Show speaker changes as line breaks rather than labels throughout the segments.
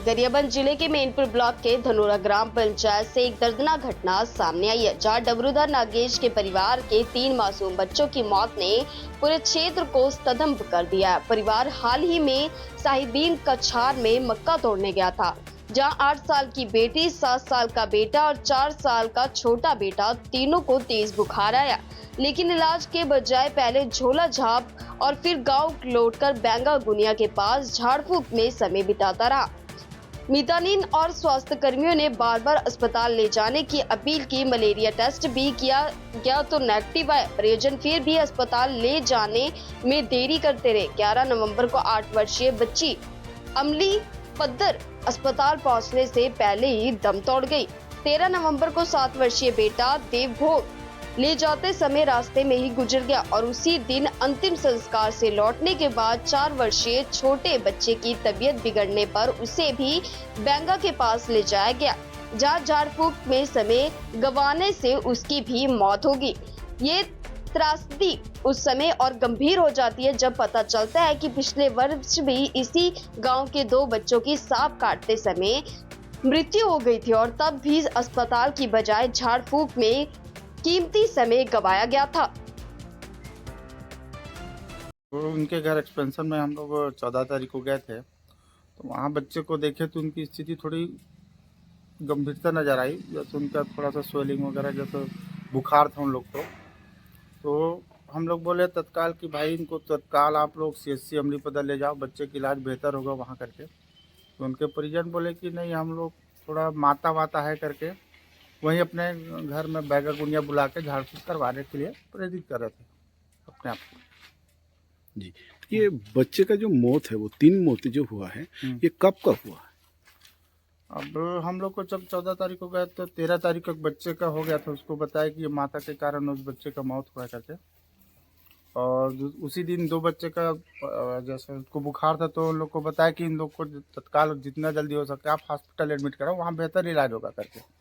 गरियाबंद जिले के मैनपुर ब्लॉक के धनोरा ग्राम पंचायत से एक दर्दनाक घटना सामने आई है, जहां डबरूधर नागेश के परिवार के 3 मासूम बच्चों की मौत ने पूरे क्षेत्र को स्तब्ध कर दिया है। परिवार हाल ही में साहिबीन कछार में मक्का तोड़ने गया था, जहां 8 साल की बेटी, 7 साल का बेटा और 4 साल का छोटा बेटा, तीनों को तेज बुखार आया, लेकिन इलाज के बजाय पहले झोला झाप और फिर गांव लौटकर बैंगा गुनिया के पास झाड़ फूक में समय बिताता रहा। मितानिन और स्वास्थ्य कर्मियों ने बार बार अस्पताल ले जाने की अपील की। मलेरिया टेस्ट भी किया गया तो नेगेटिव आए। परिजन फिर भी अस्पताल ले जाने में देरी करते रहे। 11 नवंबर को 8 वर्षीय बच्ची अमली पद्दर अस्पताल पहुंचने से पहले ही दम तोड़ गई। 13 नवंबर को 7 वर्षीय बेटा देवभोग ले जाते समय रास्ते में ही गुजर गया और उसी दिन अंतिम संस्कार से लौटने के बाद 4 वर्षीय छोटे बच्चे की तबीयत बिगड़ने पर उसे भी बैंगा के पास ले जाया गया, जहां झाड़ फूक में समय गंवाने से उसकी भी मौत होगी। ये त्रासदी उस समय और गंभीर हो जाती है जब पता चलता है कि पिछले वर्ष भी इसी गांव के 2 बच्चों की सांप काटते समय मृत्यु हो गई थी और तब भी अस्पताल की बजाय झाड़ फूक में कीमती समय गवाया गया था।
तो उनके घर एक्सपेंशन में हम लोग 14 तारीख को गए थे, तो वहाँ बच्चे को देखे तो उनकी स्थिति थोड़ी गंभीरता नज़र आई। जैसे उनका थोड़ा सा स्वेलिंग वगैरह, जैसे बुखार था उन लोग को। तो हम लोग बोले तत्काल कि भाई इनको तत्काल आप लोग CHC अमलीपदर ले जाओ, बच्चे का इलाज बेहतर होगा वहाँ करके। तो उनके परिजन बोले कि नहीं, हम लोग थोड़ा माता वाता है करके वहीं अपने घर में बैगा गुनिया बुला के झाड़ फूक करवाने के लिए प्रेरित कर रहे थे अपने आप को।
जी, तो ये बच्चे का जो मौत है, वो 3 मौतें जो हुआ है, ये कब का हुआ है?
अब हम लोग को जब 14 तारीख को गए तो 13 तारीख को बच्चे का हो गया था। उसको बताया कि ये माता के कारण उस बच्चे का मौत हुआ करके। और उसी दिन 2 बच्चे का जैसे उसको बुखार था, तो उन लोग को बताया कि इन लोग को तत्काल जितना जल्दी हो सके आप हॉस्पिटल एडमिट कराओ, वहाँ बेहतर इलाज होगा करके।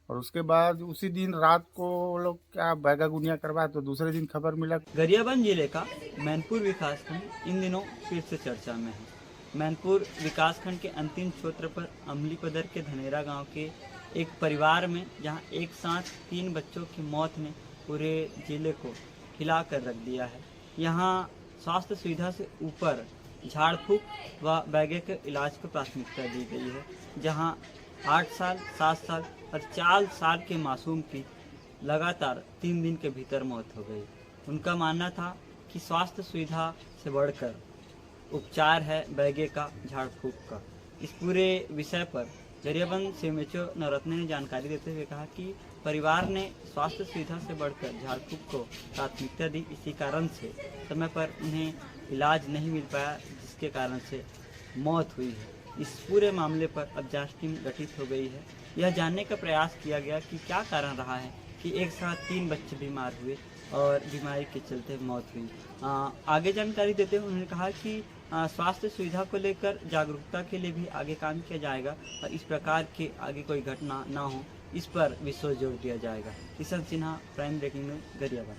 और उसके बाद उसी दिन रात को वो लोग क्या बैगा गुनिया करवाए, तो दूसरे दिन खबर मिला।
गरियाबंद जिले का मैनपुर विकासखंड इन दिनों फिर से चर्चा में है। मैनपुर विकासखंड के अंतिम क्षेत्र पर अमलीपदर के धनेरा गांव के एक परिवार में जहां एक साथ 3 बच्चों की मौत ने पूरे जिले को हिला कर रख दिया है। यहां स्वास्थ्य सुविधा से ऊपर झाड़ फूक व बैगे के इलाज को प्राथमिकता दी गई है, जहां 8 साल, 7 साल और 4 साल के मासूम की लगातार 3 दिन के भीतर मौत हो गई। उनका मानना था कि स्वास्थ्य सुविधा से बढ़कर उपचार है बैगे का, झाड़ फूक का। इस पूरे विषय पर गरियाबंद CMHO नवरत्न ने जानकारी देते हुए कहा कि परिवार ने स्वास्थ्य सुविधा से बढ़कर झाड़ फूक को प्राथमिकता दी। इसी कारण से समय पर उन्हें इलाज नहीं मिल पाया, जिसके कारण से मौत हुई है। इस पूरे मामले पर अब जांच टीम गठित हो गई है। यह जानने का प्रयास किया गया कि क्या कारण रहा है कि एक साथ 3 बच्चे बीमार हुए और बीमारी के चलते मौत हुई। आगे जानकारी देते हुए उन्होंने कहा कि स्वास्थ्य सुविधा को लेकर जागरूकता के लिए भी आगे काम किया जाएगा और इस प्रकार के आगे कोई घटना ना हो, इस पर विशेष जोर दिया जाएगा। Kishan Sinha, prime breaking news, Gariaband.